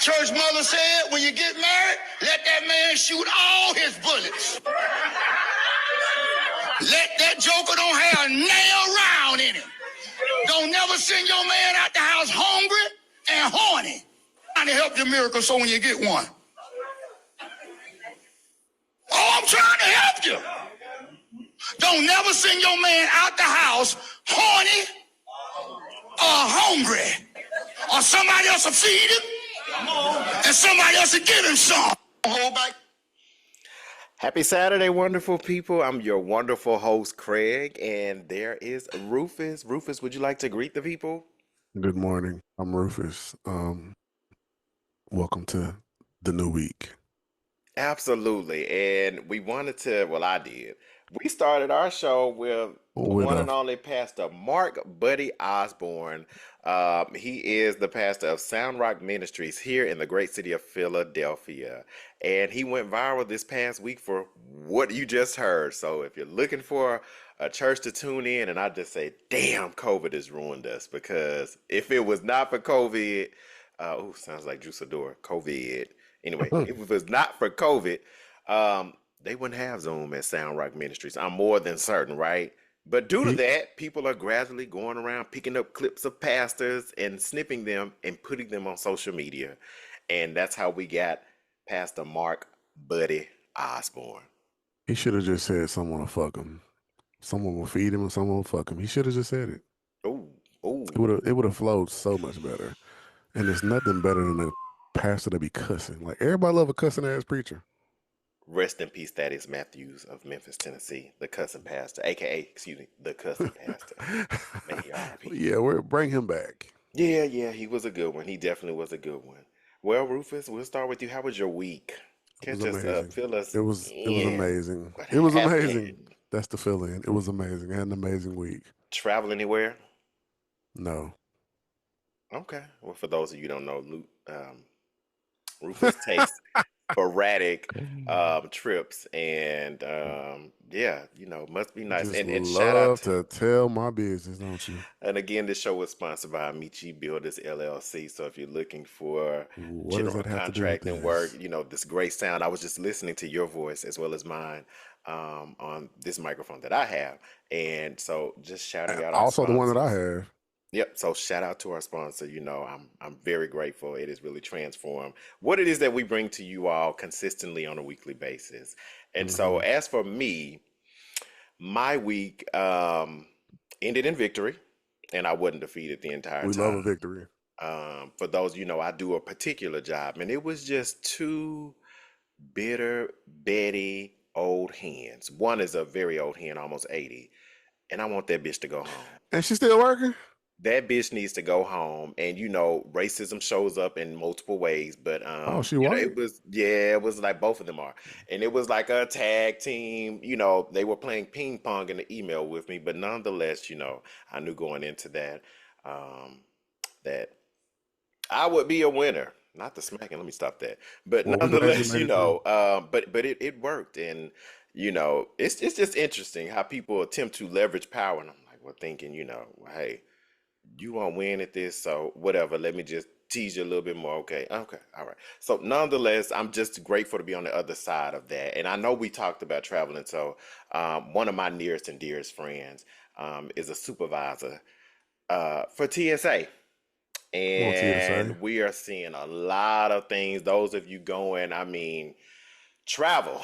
church mother said, when you get married, let that man shoot all his bullets. Let that joker don't have a nail round in him. Don't never send your man out the house hungry and horny. Trying to help your miracle so when you get one. Oh, I'm trying to help you. Don't never send your man out the house horny or hungry. Or somebody else will feed him and somebody else will give him some. Hold back. Happy Saturday, wonderful people. I'm your wonderful host, Craig, and there is Rufus. Rufus, would you like to greet the people? Good morning. I'm Rufus. Welcome to the new week. Absolutely. And we wanted to, well, I did. We started our show with the one and only Pastor Mark Buddy Osborne. He is the pastor of Sound Rock Ministries here in the great city of Philadelphia. And he went viral this past week for what you just heard. So if you're looking for a church to tune in, and I just say, damn, COVID has ruined us, because if it was not for COVID, sounds like Juice Adore, COVID. Anyway, if it was not for COVID, they wouldn't have Zoom at Sound Rock Ministries. I'm more than certain, right? But due to that, people are gradually going around picking up clips of pastors and snipping them and putting them on social media. And that's how we got Pastor Mark Buddy Osborne. He should have just said someone will fuck him. Someone will feed him and someone will fuck him. He should have just said it. Oh. It would have flowed so much better. And there's nothing better than a pastor to be cussing. Like, everybody love a cussing ass preacher. Rest in peace, Thaddeus Matthews of Memphis, Tennessee, the cussing pastor, aka, the cussing pastor. Yeah, bring him back. Yeah, he was a good one. He definitely was a good one. Well, Rufus, we'll start with you. How was your week? Catch us up, fill us in. It was amazing. It was amazing. That's the fill-in. It was amazing. I had an amazing week. Travel anywhere? No. Okay. Well, for those of you who don't know, Rufus takes sporadic trips, and must be nice. Just and love shout out to tell my business, don't you? And again, this show was sponsored by Amici Builders LLC. So if you're looking for general contracting work, this great sound. I was just listening to your voice as well as mine on this microphone that I have, and so just shouting out. Also, the one that I have. Yep. So shout out to our sponsor. I'm very grateful. It has really transformed what it is that we bring to you all consistently on a weekly basis. And so as for me, my week ended in victory, and I wasn't defeated the entire time. We love a victory. For those, I do a particular job, and it was just two bitter Betty old hens. One is a very old hen, almost 80, and I want that bitch to go home. And she's still working? That bitch needs to go home. And racism shows up in multiple ways, but she white? It was like both of them are. And it was like a tag team, they were playing ping pong in the email with me, but nonetheless, I knew going into that that I would be a winner. Not the smacking, let me stop that. But nonetheless, but it worked. And it's just interesting how people attempt to leverage power, and I'm like, thinking, hey, you won't win at this, so whatever, let me just tease you a little bit more. Okay, all right. So nonetheless, I'm just grateful to be on the other side of that. And I know we talked about traveling, so one of my nearest and dearest friends is a supervisor for TSA. And we are seeing a lot of things. Those of you going, travel.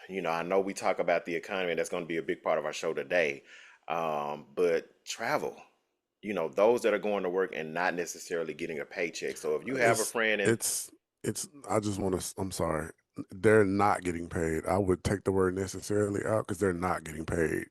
I know we talk about the economy, and that's going to be a big part of our show today. But travel. Those that are going to work and not necessarily getting a paycheck. So if you have a friend, I'm sorry, they're not getting paid. I would take the word necessarily out, because they're not getting paid.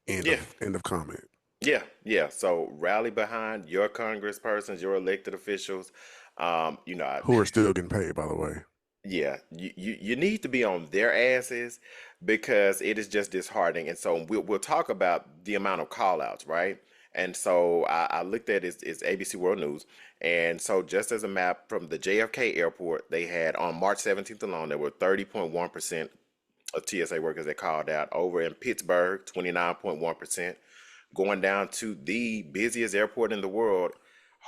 End of comment. Yeah. So rally behind your congresspersons, your elected officials, who are still getting paid, by the way. Yeah, you need to be on their asses, because it is just disheartening. And so we'll talk about the amount of call outs, right? And so I looked at it's ABC World News. And so just as a map from the JFK airport, they had on March 17th alone, there were 30.1% of TSA workers that called out. Over in Pittsburgh, 29.1%. Going down to the busiest airport in the world,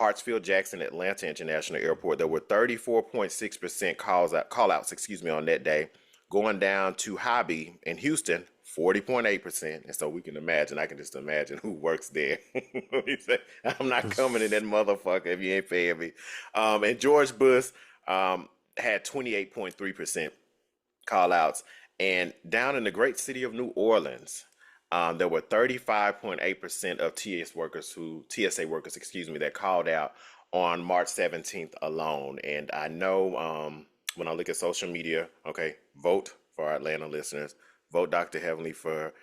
Hartsfield Jackson Atlanta International Airport, there were 34.6% call outs, on that day, going down to Hobby in Houston, 40.8%. And so we can imagine, I can just imagine who works there. He said, I'm not coming in that motherfucker if you ain't paying me. And George Bush had 28.3% call outs. And down in the great city of New Orleans, there were 35.8% of TSA workers, that called out on March 17th alone. And I know when I look at social media, okay, vote for our Atlanta listeners, vote Dr. Heavenly for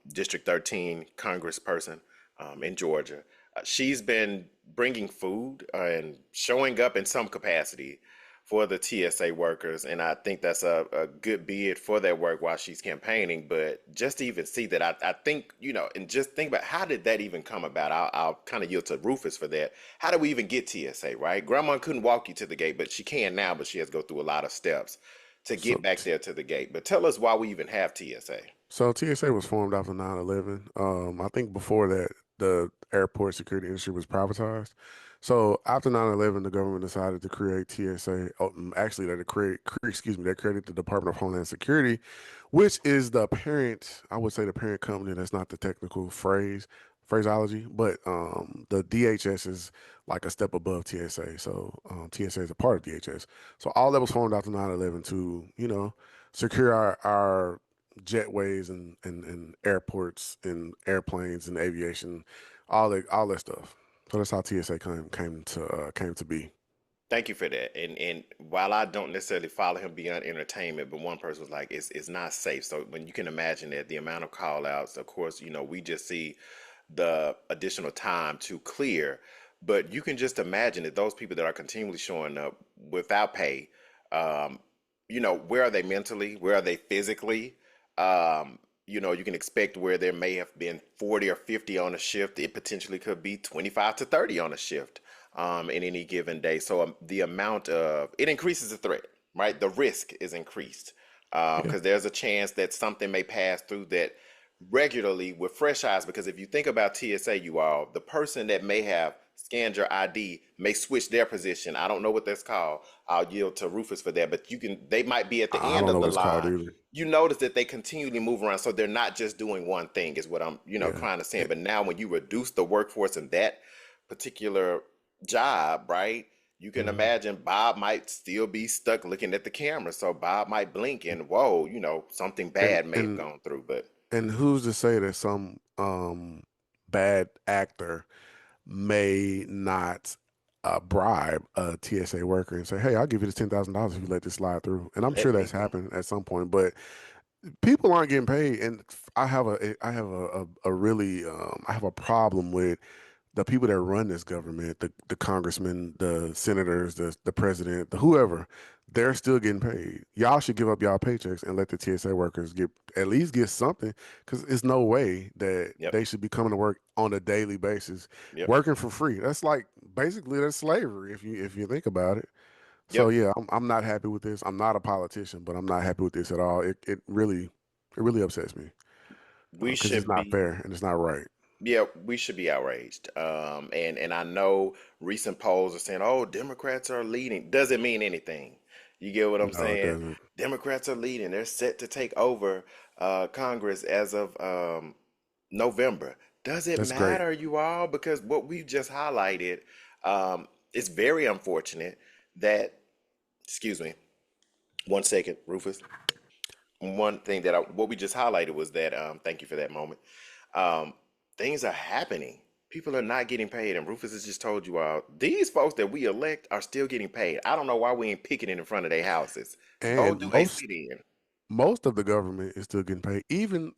District 13 congressperson in Georgia. She's been bringing food and showing up in some capacity for the TSA workers, and I think that's a good bid for their work while she's campaigning. But just to even see that, I think, and just think about how did that even come about? I'll kind of yield to Rufus for that. How do we even get TSA, right? Grandma couldn't walk you to the gate, but she can now, but she has to go through a lot of steps to get back there to the gate. But tell us why we even have TSA. So TSA was formed after 9/11. I think before that, the airport security industry was privatized. So after 9/11, the government decided to create TSA. Actually, they created the Department of Homeland Security, which is the parent, I would say the parent company. That's not the technical phraseology, but the DHS is like a step above TSA. So TSA is a part of DHS. So all that was formed after 9/11 to, secure our jetways and airports and airplanes and aviation, all that stuff. So that's how TSA came to be. Thank you for that. And while I don't necessarily follow him beyond entertainment, but one person was like, it's not safe. So when you can imagine that the amount of call outs, of course, we just see the additional time to clear, but you can just imagine that those people that are continually showing up without pay, where are they mentally? Where are they physically? You can expect where there may have been 40 or 50 on a shift. It potentially could be 25 to 30 on a shift in any given day. So the amount of, it increases the threat, right? The risk is increased because there's a chance that something may pass through that regularly with fresh eyes. Because if you think about TSA, the person that may have scanned your ID may switch their position. I don't know what that's called. I'll yield to Rufus for that. But they might be at the I end don't of know the what it's called line. either. You notice that they continually move around, so they're not just doing one thing. Is what I'm, trying to say. But now, when you reduce the workforce in that particular job, right? You can imagine Bob might still be stuck looking at the camera, so Bob might blink and whoa, something bad may have gone through. But And who's to say that some bad actor may not bribe a TSA worker and say, "Hey, I'll give you this $10,000 if you let this slide through." And I'm let sure me that's happened at some point, but people aren't getting paid. And I have a problem with the people that run this government, the congressmen, the senators, the president, the whoever. They're still getting paid. Y'all should give up y'all paychecks and let the TSA workers at least get something, because it's no way that Yep. they should be coming to work on a daily basis, Yep. working for free. That's like basically that's slavery if you think about it. So Yep. yeah, I'm not happy with this. I'm not a politician, but I'm not happy with this at all. It really upsets me We because it's should not be. fair and it's not right. Yeah, we should be outraged. And I know recent polls are saying, "Oh, Democrats are leading." Doesn't mean anything. You get what I'm No, it saying? doesn't. Democrats are leading. They're set to take over Congress as of November. Does it That's great. matter, you all? Because what we just highlighted, it's very unfortunate that. Excuse me, one second, Rufus. One thing what we just highlighted was that. Thank you for that moment. Um, Things are happening. People are not getting paid, and Rufus has just told you all these folks that we elect are still getting paid. I don't know why we ain't picketing in front of their houses. Go And do a sit in. most of the government is still getting paid. Even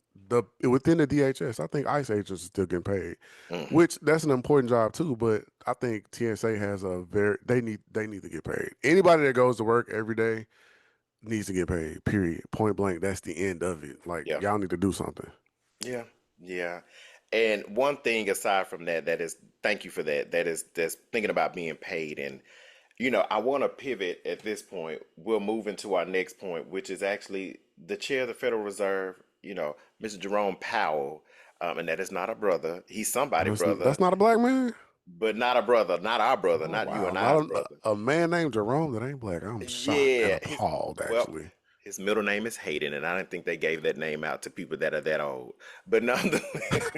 within the DHS, I think ICE agents are still getting paid, Hmm. which that's an important job too. But I think TSA has they need to get paid. Anybody that goes to work every day needs to get paid. Period. Point blank. That's the end of it. Like Yeah, y'all need to do something. yeah, yeah. And one thing aside from that, that is, thank you for that. That's thinking about being paid. And I want to pivot at this point. We'll move into our next point, which is actually the chair of the Federal Reserve, Mr. Jerome Powell. And that is not a brother. He's somebody's brother. That's not a black man. but not a brother, not our brother, Oh not you wow, and not I's brother. a man named Jerome that ain't black. I'm shocked and Yeah, appalled, well, actually. his middle name is Hayden, and I don't think they gave that name out to people that are that old. But nonetheless,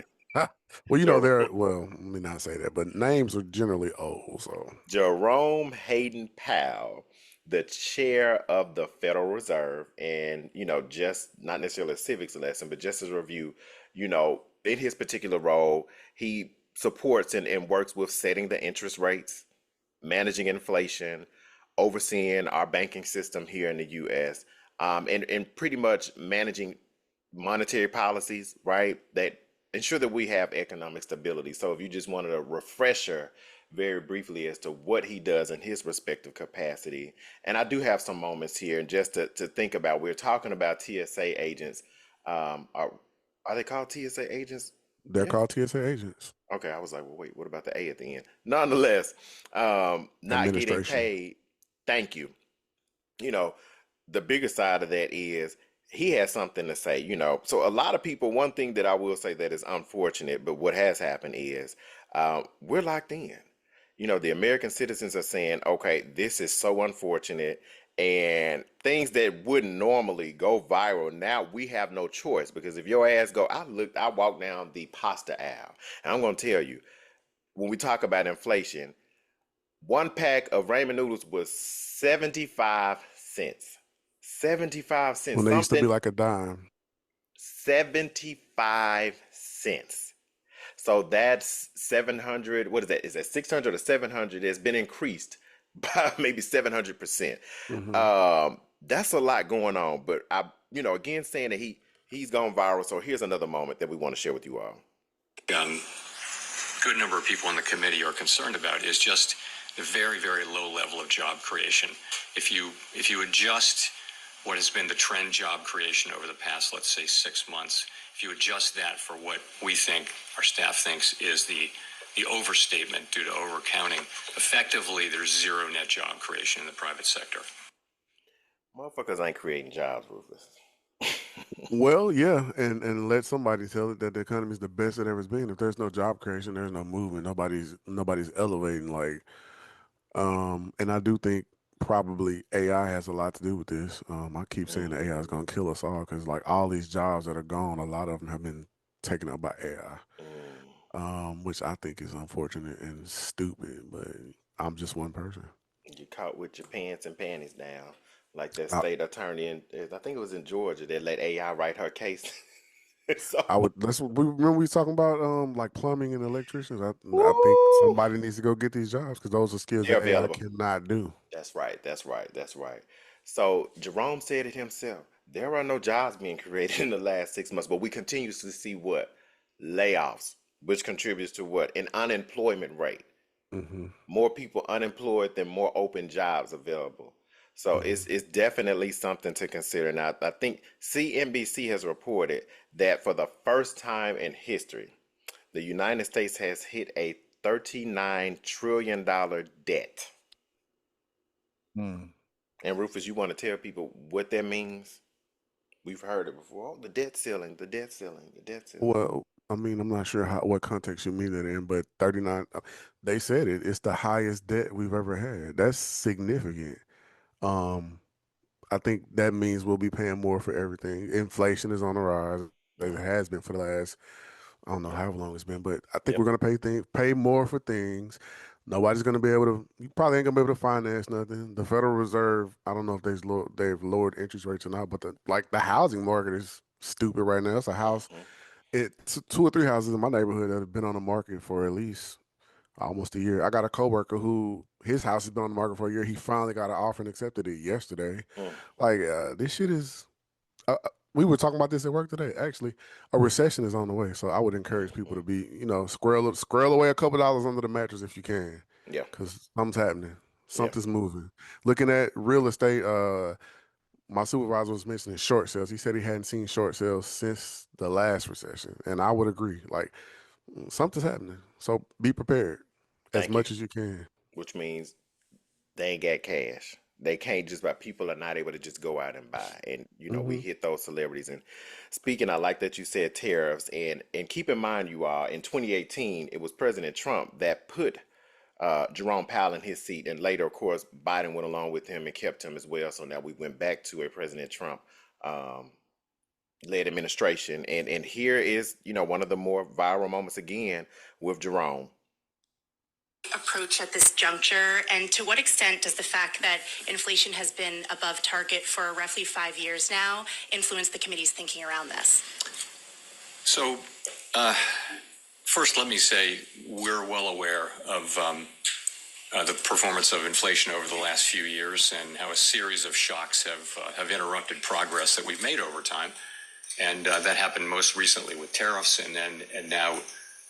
Well, Jer- let me not say that, but names are generally old, so. Jerome Hayden Powell, the chair of the Federal Reserve, and just not necessarily a civics lesson, but just as a review, in his particular role, he supports and works with setting the interest rates, managing inflation, overseeing our banking system here in the U.S., and pretty much managing monetary policies, right, that ensure that we have economic stability. So if you just wanted a refresher very briefly as to what he does in his respective capacity, and I do have some moments here, and just to think about, we're talking about TSA agents. Are they called TSA agents? They're Jim? called TSA agents. Okay, I was like, well, wait, what about the A at the end? Nonetheless, not getting Administration. paid. Thank you. You know, the bigger side of that is he has something to say. So a lot of people. One thing that I will say that is unfortunate, but what has happened is we're locked in. The American citizens are saying, okay, this is so unfortunate. And things that wouldn't normally go viral, now we have no choice, because if your ass go, I walked down the pasta aisle, and I'm going to tell you, when we talk about inflation, one pack of ramen noodles was 75 cents. 75 cents. When they used to be Something, like a dime. 75 cents. So that's 700. What is that? Is that 600 or 700? It's been increased by maybe 700%. Hmm. That's a lot going on. But again, saying that he's gone viral. So here's another moment that we want to share with you all. Good number of people in the committee are concerned about is just the very, very low level of job creation. If you adjust what has been the trend job creation over the past, let's say, 6 months, if you adjust that for what we think, our staff thinks, is the overstatement due to overcounting, effectively there's zero net job creation in the private sector. Motherfuckers ain't creating jobs, Rufus. Well, yeah, and let somebody tell it that the economy is the best it ever been. If there's no job creation, there's no movement. Nobody's elevating. And I do think probably AI has a lot to do with this. I keep saying that AI is Mm, going to kill us all because like all these jobs that are gone, a lot of them have been taken up by AI, mm. which I think is unfortunate and stupid. But I'm just one person. You caught with your pants and panties down, like that I, state attorney I think it was in Georgia, that let AI write her case. So, I would. That's what we remember. We was talking about like plumbing and electricians. I think woo, somebody needs to go get these jobs because those are skills they're that AI available. cannot do. That's right. That's right. That's right. So Jerome said it himself. There are no jobs being created in the last 6 months, but we continue to see what? Layoffs, which contributes to what? An unemployment rate. Hmm. More people unemployed than more open jobs available. So Hmm. it's definitely something to consider. Now, I think CNBC has reported that for the first time in history, the United States has hit a $39 trillion debt. Mm. And Rufus, you want to tell people what that means? We've heard it before. Oh, the debt ceiling, the debt ceiling, the debt ceiling. Well, I mean, I'm not sure what context you mean that in, but 39. They said it. It's the highest debt we've ever had. That's significant. Um, I think that means we'll be paying more for everything. Inflation is on the rise. It Mm, has been for the last, I don't know yep, how long it's been, but I think yep. we're gonna pay more for things. Nobody's gonna be able to. You probably ain't gonna be able to finance nothing. The Federal Reserve, I don't know if they've lowered interest rates or not, but the housing market is stupid right now. It's a house. Hmm. It's two or three houses in my neighborhood that have been on the market for at least almost a year. I got a coworker who his house has been on the market for a year. He finally got an offer and accepted it yesterday. Mm, Like this shit is. We were talking about this at work today. Actually, a recession is on the way, so I would encourage people mm. to be, squirrel away a couple dollars under the mattress if you can, Yeah, because something's happening, yeah. something's moving. Looking at real estate, my supervisor was mentioning short sales. He said he hadn't seen short sales since the last recession, and I would agree. Like something's happening, so be prepared as Thank you. much as you can. Which means they ain't got cash. They can't just buy. People are not able to just go out and buy. And we Hmm. hit those celebrities. And speaking, I like that you said tariffs. And keep in mind, you all, in 2018, it was President Trump that put Jerome Powell in his seat, and later, of course, Biden went along with him and kept him as well. So now we went back to a President Trump um, led administration, and here is one of the more viral moments again with Jerome. Approach at this juncture, and to what extent does the fact that inflation has been above target for roughly 5 years now influence the committee's thinking around this? So, first, let me say we're well aware of the performance of inflation over the last few years and how a series of shocks have interrupted progress that we've made over time. And that happened most recently with tariffs, and now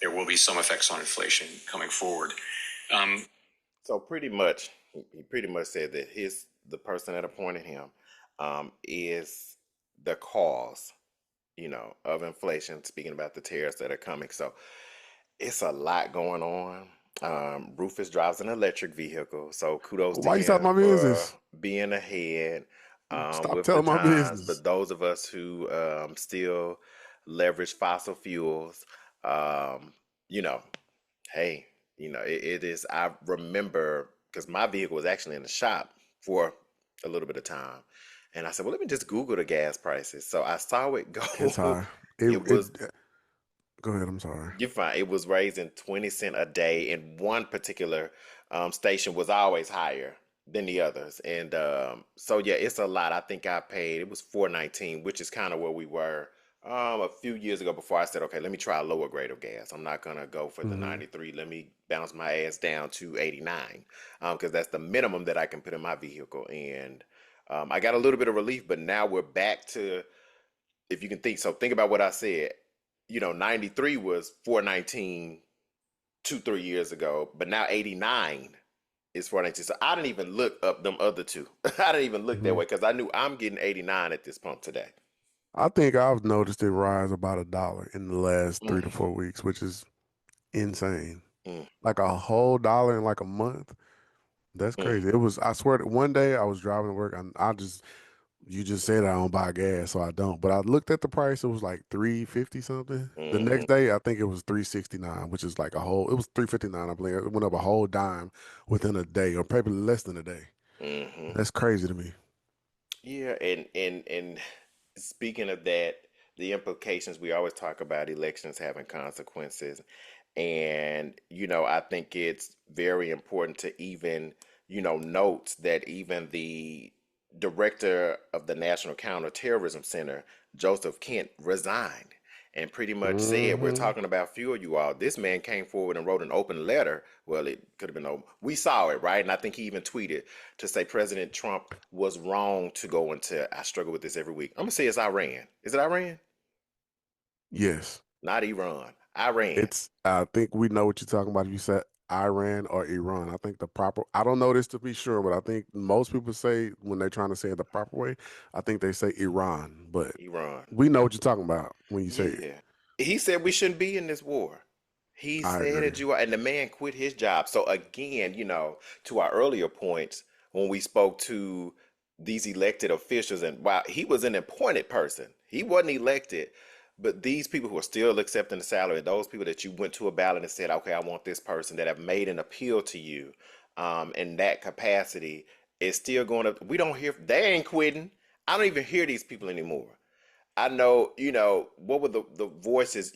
there will be some effects on inflation coming forward. So pretty much, he pretty much said that the person that appointed him is the cause, of inflation. Speaking about the tariffs that are coming, so it's a lot going on. Rufus drives an electric vehicle, so kudos to Why you talking him my for business? being ahead Stop with the telling my times. business. But those of us who still leverage fossil fuels, um, you know, hey, it is. I remember because my vehicle was actually in the shop for a little bit of time, and I said, well, let me just Google the gas prices. So I saw it It's go. high. It It it. was Go ahead. I'm sorry. you're fine. It was raising 20 cent a day, and one particular station was always higher than the others. And so yeah, it's a lot. I think I paid it was 4.19, which is kind of where we were a few years ago before I said, okay, let me try a lower grade of gas. I'm not gonna go for the Hmm. 93. Let me bounce my ass down to 89 because that's the minimum that I can put in my vehicle. And I got a little bit of relief, but now we're back to if you can think so think about what I said. 93 was 419 2 3 years ago, but now 89 is 419. So I didn't even look up them other two. I didn't even look that Hmm. way because I knew I'm getting 89 at this pump today. I think I've noticed it rise about $1 in the last Mm, 3 to 4 weeks, which is insane. mm, Like a whole dollar in like a month. That's mm. crazy. It was. I swear. One day I was driving to work, and you just said I don't buy gas, so I don't. But I looked at the price; it was like 350 something. The Hmm. next day, I think it was 369, which is like a whole. It was 359, I believe. It went up a whole dime within a day, or probably less than a day. Hmm. That's crazy to me. Yeah, and speaking of that, the implications we always talk about elections having consequences, and I think it's very important to even note that even the director of the National Counterterrorism Center, Joseph Kent, resigned and pretty much said, we're Hmm. talking about fuel, you all. This man came forward and wrote an open letter. Well, it could have been open. We saw it, right? And I think he even tweeted to say President Trump was wrong to go into, I struggle with this every week. I'm going to say it's Iran. Is it Iran? Yes, Not Iran. Iran. it's. I think we know what you're talking about. If you said Iran or Iran, I think the proper. I don't know this to be sure, but I think most people say when they're trying to say it the proper way, I think they say Iran. But Iran. we know what you're talking about when you say it. Yeah. He said we shouldn't be in this war. He I said agree. it, you are, and the man quit his job. So again, to our earlier points, when we spoke to these elected officials, and while he was an appointed person, he wasn't elected, but these people who are still accepting the salary, those people that you went to a ballot and said, okay, I want this person, that have made an appeal to you, in that capacity, is still going to. We don't hear. They ain't quitting. I don't even hear these people anymore. I know, what were the voices,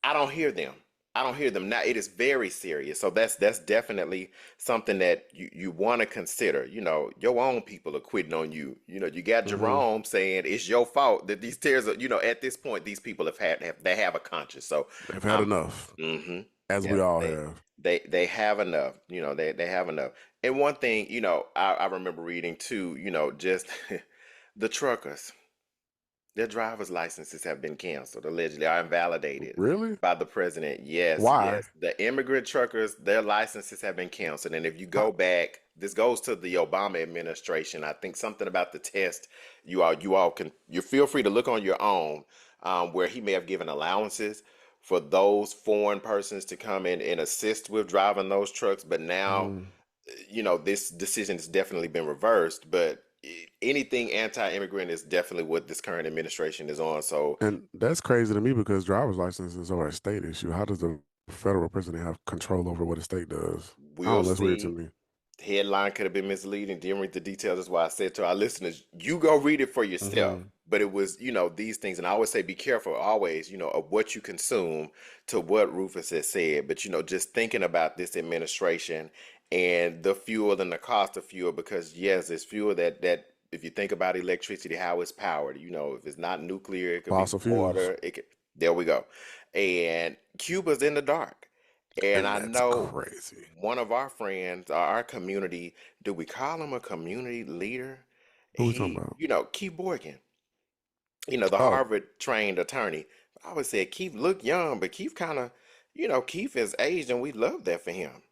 I don't hear them. I don't hear them now. It is very serious. So that's definitely something that you want to consider. Your own people are quitting on you. You got Hmm. Jerome saying it's your fault that these tears are, at this point, these people they have a conscience. So They've had um enough, hmm as yeah, we all they have. they have enough. They have enough. And one thing, I remember reading too, just the truckers. Their driver's licenses have been canceled, allegedly, are invalidated Really? by the president. Yes, Why? yes. The immigrant truckers, their licenses have been canceled. And if you Huh. go back, this goes to the Obama administration. I think something about the test, you all can you feel free to look on your own, where he may have given allowances for those foreign persons to come in and assist with driving those trucks. But now Mm. this decision has definitely been reversed, but anything anti-immigrant is definitely what this current administration is on. So And that's crazy to me because driver's licenses are a state issue. How does the federal president have control over what a state does? I we'll don't know. That's weird to see. me. Headline could have been misleading. Didn't read the details. That's why I said to our listeners, you go read it for yourself. Hmm. But it was, these things. And I always say, be careful always, of what you consume to what Rufus has said. But, just thinking about this administration and the fuel and the cost of fuel, because yes, it's fuel that if you think about electricity, how it's powered, if it's not nuclear, it could be Fossil fuels. water. There we go. And Cuba's in the dark. And And I that's know crazy. one of our friends, our community, do we call him a community leader? Who we talking He, about? Keith Boykin, the Oh, Harvard trained attorney. I always said Keith looked young, but Keith kind of, Keith is aged and we love that for him.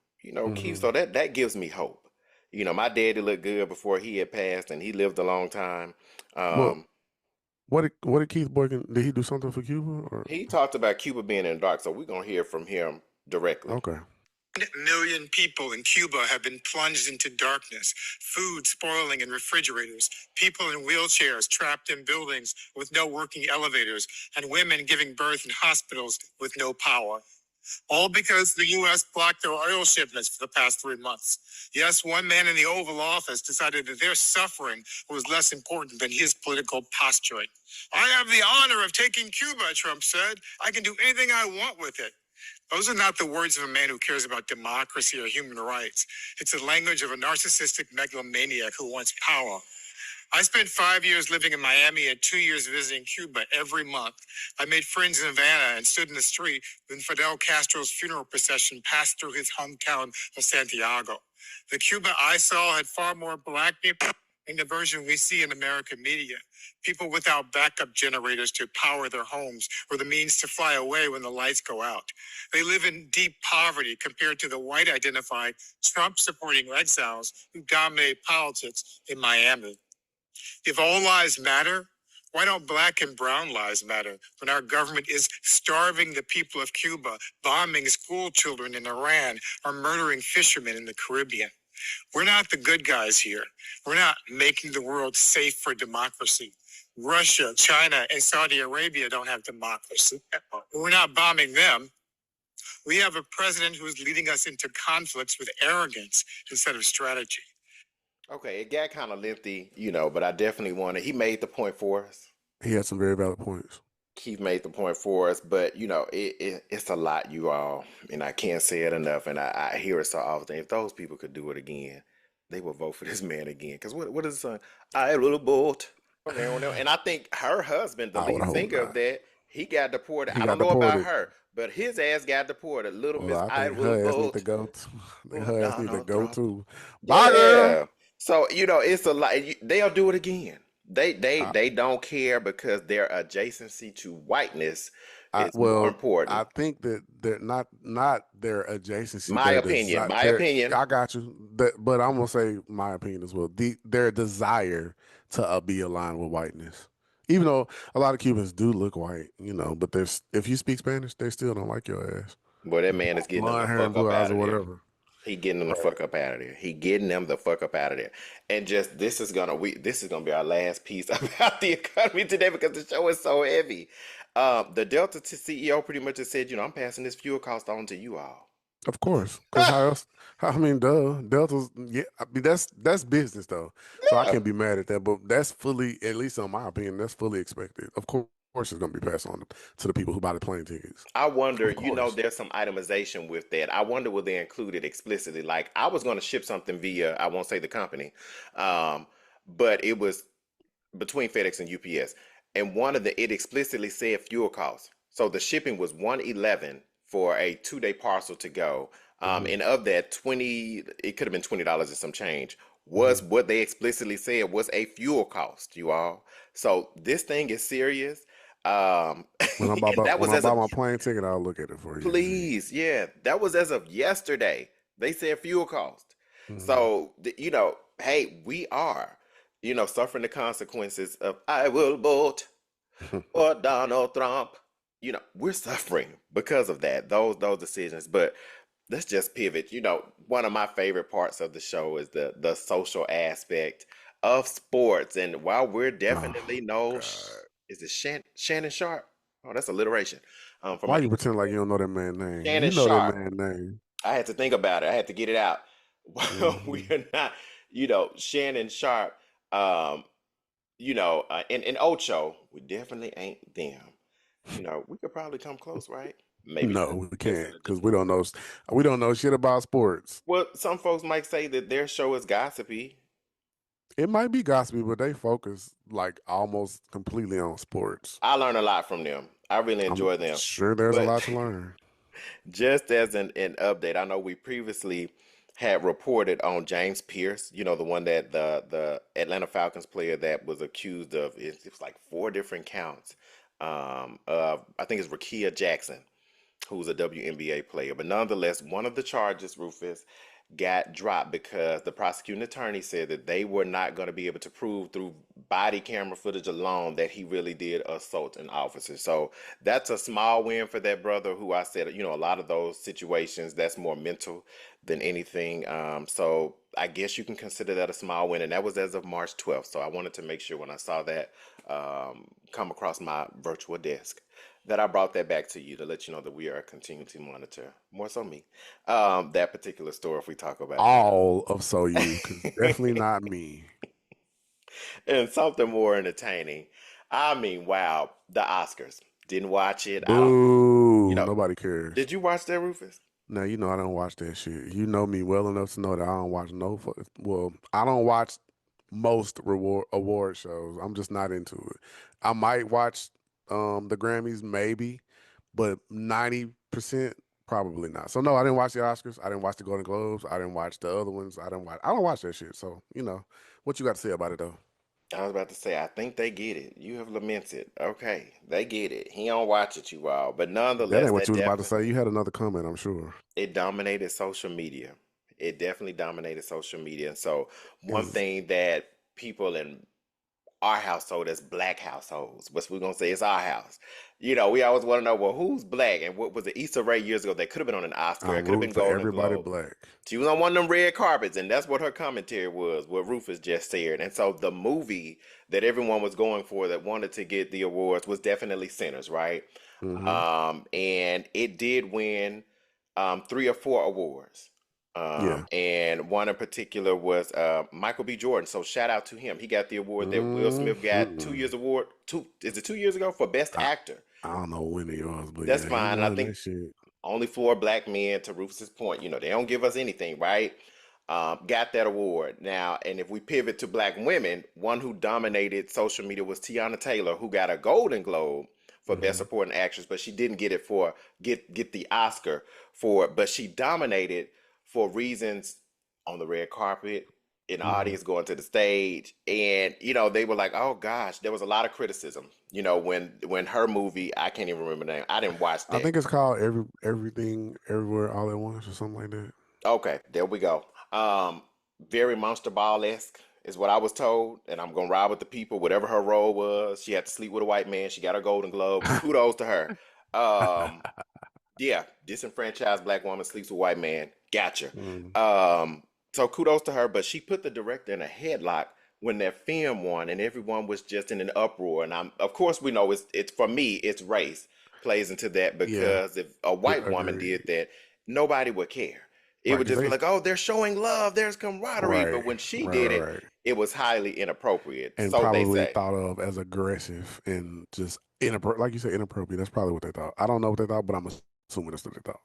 Keith, hmm. so that gives me hope. My daddy looked good before he had passed and he lived a long time. Well, Um, what did Keith Boykin, did he do something for Cuba or? he talked about Cuba being in the dark, so we're going to hear from him directly. Okay. 1 million people in Cuba have been plunged into darkness, food spoiling in refrigerators, people in wheelchairs trapped in buildings with no working elevators, and women giving birth in hospitals with no power. All because the U.S. blocked their oil shipments for the past 3 months. Yes, one man in the Oval Office decided that their suffering was less important than his political posturing. I have the honor of taking Cuba, Trump said. I can do anything I want with it. Those are not the words of a man who cares about democracy or human rights. It's the language of a narcissistic megalomaniac who wants power. I spent 5 years living in Miami and 2 years visiting Cuba every month. I made friends in Havana and stood in the street when Fidel Castro's funeral procession passed through his hometown of Santiago. The Cuba I saw had far more black people in the version we see in American media. People without backup generators to power their homes or the means to fly away when the lights go out. They live in deep poverty compared to the white identified Trump supporting exiles who dominate politics in Miami. If all lives matter, why don't black and brown lives matter when our government is starving the people of Cuba, bombing school children in Iran, or murdering fishermen in the Caribbean? We're not the good guys here. We're not making the world safe for democracy. Russia, China, and Saudi Arabia don't have democracy. We're not bombing them. We have a president who is leading us into conflicts with arrogance instead of strategy. Okay, it got kind of lengthy, but I definitely he made the point for us. He had some very valid points. Keith made the point for us, but it's a lot, you all, and I can't say it enough, and I hear it so often. If those people could do it again, they would vote for this man again. Because what is the song? I will vote. And I think her husband, the I would lead hope singer of not. that, he got deported. He I don't got know about deported. her, but his ass got deported. Little Well, Miss I I think will her ass need to vote go. for Her ass need to Donald go Trump. too. Bye, girl. Yeah. So it's a lot. They'll do it again. They they I, they don't care because their adjacency to whiteness I is more well, I important. think that they're not their adjacency, My their opinion. desire. My opinion. I got you. But I'm gonna say my opinion as well. Their desire to be aligned with whiteness, even though a lot of Cubans do look white, but there's if you speak Spanish, they still don't like your ass. Boy, that man is getting them the Blonde hair and fuck up blue eyes out or of there. whatever. He getting them the Right. fuck up out of there. He getting them the fuck up out of there. And just this is gonna be our last piece about the economy today because the show is so heavy. The Delta CEO pretty much just said, I'm passing this fuel cost on to you all. Of course, because how else? I mean, duh. Delta's yeah. I mean, that's business though, so I Yeah. can't be mad at that. But that's fully, at least in my opinion, that's fully expected. Of course, it's gonna be passed on to the people who buy the plane tickets. I wonder, Of course. there's some itemization with that. I wonder will they include it explicitly? Like I was going to ship something via, I won't say the company, um, but it was between FedEx and UPS, and it explicitly said fuel costs. So the shipping was 111 for a 2-day parcel to go, Hmm. and of that 20, it could have been $20 and some change. Hmm. Was what they explicitly said was a fuel cost, you all. So this thing is serious. When I'm And that when was I as buy of my plane ticket, I'll look at it for you and see. please, yeah, that was as of yesterday. They said fuel cost. Hmm. So, hey, we are, suffering the consequences of I will vote for Donald Trump. We're suffering because of that, those decisions. But let's just pivot. You know, one of my favorite parts of the show is the social aspect of sports. And while we're Oh definitely no, God. is it Shannon Sharp? Oh, that's alliteration. From Why my you English pretend like you class. don't know that man's name? You Shannon know that Sharp. man's name. I had to think about it. I had to get it out. We Hmm. are not, Shannon Sharp. Um, in Ocho, we definitely ain't them. We could probably come close, right? Maybe No, just we just can't in a because different way. we don't know shit about sports. Well, some folks might say that their show is gossipy. It might be gossipy, but they focus like almost completely on sports. I learn a lot from them. I really I'm enjoy them. sure there's a But lot to learn. just as an update, I know we previously had reported on James Pearce, the one that the Atlanta Falcons player that was accused of it was like four different counts. Of I think it's Rakia Jackson, who's a WNBA player. But nonetheless, one of the charges, Rufus, got dropped because the prosecuting attorney said that they were not going to be able to prove through body camera footage alone that he really did assault an officer. So that's a small win for that brother who I said, a lot of those situations, that's more mental than anything. So I guess you can consider that a small win. And that was as of March 12th. So I wanted to make sure when I saw that come across my virtual desk that I brought that back to you to let you know that we are continuing to monitor, more so me, that particular store if we talk about All of So You, because definitely that. not me. And something more entertaining. I mean, wow, the Oscars. Didn't watch it. I don't, you Boo! know, Nobody cares. did you watch that, Rufus? Now you know I don't watch that shit. You know me well enough to know that I don't watch well, I don't watch most reward award shows. I'm just not into it. I might watch the Grammys maybe, but 90% probably not. So no, I didn't watch the Oscars. I didn't watch the Golden Globes. I didn't watch the other ones. I don't watch that shit. So, what you got to say about it though? I was about to say, I think they get it. You have lamented. Okay, they get it. He don't watch it, you all. But That nonetheless, ain't what that you was about to definitely say. You had another comment, I'm sure. it dominated social media. It definitely dominated social media. And so one Is thing that people in our household as black households. What we're gonna say is our house. We always want to know, well, who's black? And what was it? Issa Rae years ago that could have been on an Oscar, it I'm could have been rooting for Golden everybody Globe. black. She was on one of them red carpets, and that's what her commentary was, what Rufus just said. And so the movie that everyone was going for that wanted to get the awards was definitely Sinners, right? Hmm. And it did win three or four awards. Yeah. And one in particular was Michael B. Jordan. So shout out to him. He got the award that Will Smith got Hmm. is it 2 years ago for Best I, Actor? I don't know when it was, but That's yeah, he fine. And I won think that shit. only four black men, to Rufus's point, they don't give us anything, right? Got that award. Now, and if we pivot to black women, one who dominated social media was Teyana Taylor, who got a Golden Globe for Best Hmm. Supporting Actress, but she didn't get it for get the Oscar for it. But she dominated for reasons on the red carpet, in the Hmm. audience going to the stage, and they were like, "Oh gosh," there was a lot of criticism. When her movie, I can't even remember the name. I didn't watch I that. think it's called Everything Everywhere All at Once or something like that. Okay, there we go. Very Monster Ball-esque is what I was told, and I'm gonna ride with the people. Whatever her role was, she had to sleep with a white man. She got her Golden Globe. Kudos to her. Um, yeah, disenfranchised black woman sleeps with a white man. Gotcha. Mm. So kudos to her, but she put the director in a headlock when that film won, and everyone was just in an uproar. And of course, we know it's for me, it's race plays into that Yeah, because if a white woman agreed. did that, nobody would care. It Right, would because just be like, oh, they're showing love, there's camaraderie. right, But when she right, did right, it, right, it was highly inappropriate. and So they probably say. thought of as aggressive and just inappropriate. Like you said, inappropriate. That's probably what they thought. I don't know what they thought, but I'm assuming that's what they thought.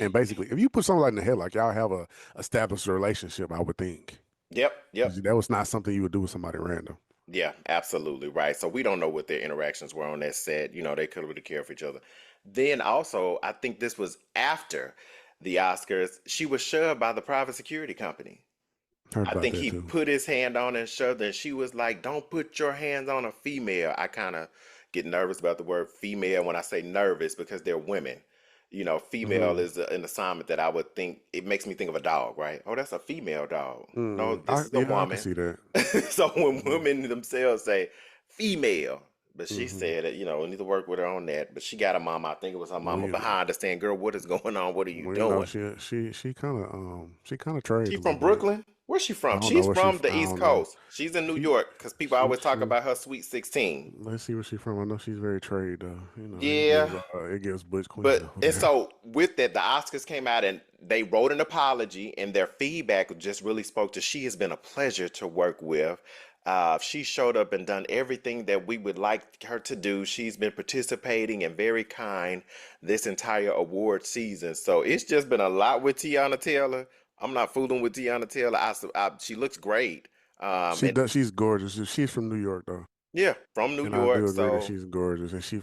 And It, basically, if you put something like in the head, like y'all have a established relationship, I would think yep. 'cause that was not something you would do with somebody random. Yeah, absolutely right. So we don't know what their interactions were on that set. They could really care for each other. Then also, I think this was after the Oscars. She was shoved by the private security company. Heard I about think that he too. put his hand on her and shoved her, and she was like, "Don't put your hands on a female." I kind of get nervous about the word female when I say nervous because they're women. Female Mm. is an assignment that I would think it makes me think of a dog, right? Oh, that's a female dog. No, this is a Yeah, I can woman. see that. So when Mhm. women themselves say female, But she said that, we need to work with her on that. But she got a mama. I think it was her mama behind us saying, girl, what is going on? What are you Well, doing? she kind of trades She a from little bit. Brooklyn? Where's she I from? don't know She's where from the I East don't know. Coast. She's in New She York because people she always talk she about her Sweet 16. let's see where she's from. I know she's very trade though. Yeah. It gives Butch Queen But over and there. so with that, the Oscars came out and they wrote an apology, and their feedback just really spoke to. She has been a pleasure to work with. She showed up and done everything that we would like her to do. She's been participating and very kind this entire award season. So it's just been a lot with Teyana Taylor. I'm not fooling with Teyana Taylor. She looks great. And She's gorgeous. She's from New York though, yeah, from New and I do York. agree that So she's gorgeous. And she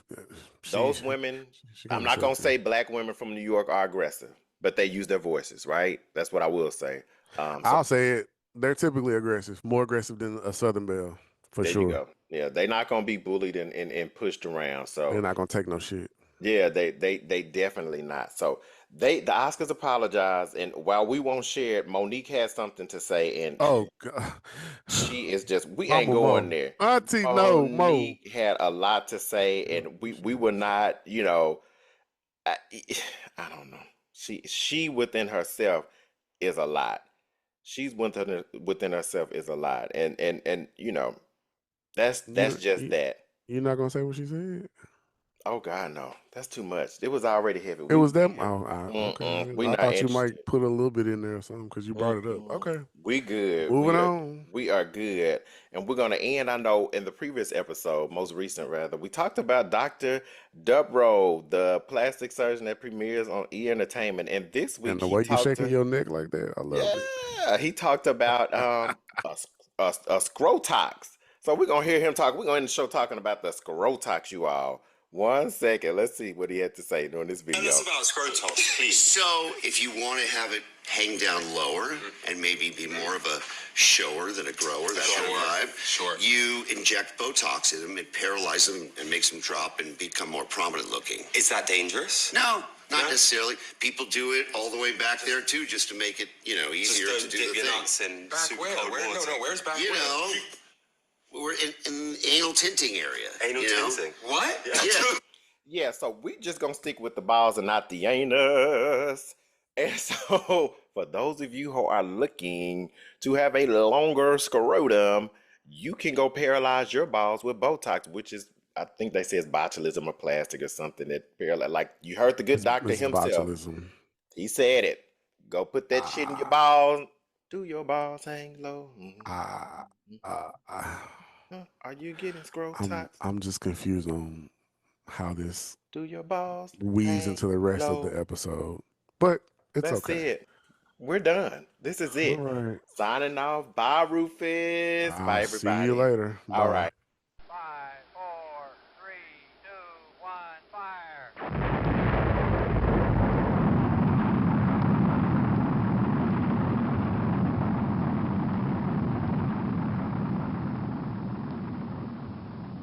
those women, she I'm kind of not gonna sexy. say black women from New York are aggressive, but they use their voices, right? That's what I will say. So I'll say it. They're typically aggressive, more aggressive than a Southern Belle for there you sure. go. Yeah, they're not gonna be bullied and pushed around. They're So not gonna take no shit. yeah, they definitely not. So the Oscars apologize, and while we won't share it, Monique has something to say, and Oh God, she is just we ain't Mama going Mo, there. Auntie, no Mo. Monique had a lot to say, and we were not, I, I don't know. She within herself is a lot. She's within herself is a lot, and that's You just you that. you're not gonna say what she said. Oh God, no, that's too much. It was already heavy. It We was that. we Oh, okay. mm-mm, we I not thought you interested. might put a little bit in there or something because you brought it up. Mm-mm. Okay, We good. moving We are on. we are good. And we're gonna end. I know in the previous episode, most recent rather, we talked about Dr. Dubrow, the plastic surgeon that premieres on E Entertainment. And this And week the he way you talked shaking to your neck like that, I love it. yeah, he talked about a scrotox. So we're gonna hear him talk. We're gonna end the show talking about the scrotox, you all. 1 second, let's see what he had to say during this video. Tell us about scrotox, please. So, if you want to have it hang down lower and maybe be more of a shower than a grower, that's the vibe. Sure. You inject Botox in them, it paralyzes them and makes them drop and become more prominent looking. Is that dangerous? No, not necessarily. People do it all the way back there too, just to make it, easier to do the thing. In back where? No, where's back where? We're in anal tinting area. Anal tinting. What? Yeah. Yeah, so we just gonna stick with the balls and not the anus. And so, for those of you who are looking to have a longer scrotum, you can go paralyze your balls with Botox, which is, I think they say it's botulism or plastic or something that paralyze. Like you heard the good doctor It's himself. botulism. He said it. Go put that shit in your balls. Do your balls hang low? Ah, ah, ah. Huh? Are you getting scrotox? I'm just confused on how this Do your balls weaves hang into the rest of low? the episode, but it's That's okay. it. We're done. This is it. All right. Signing off. Bye, Rufus. Bye, I'll see you everybody. later. All Bye. right. Bye.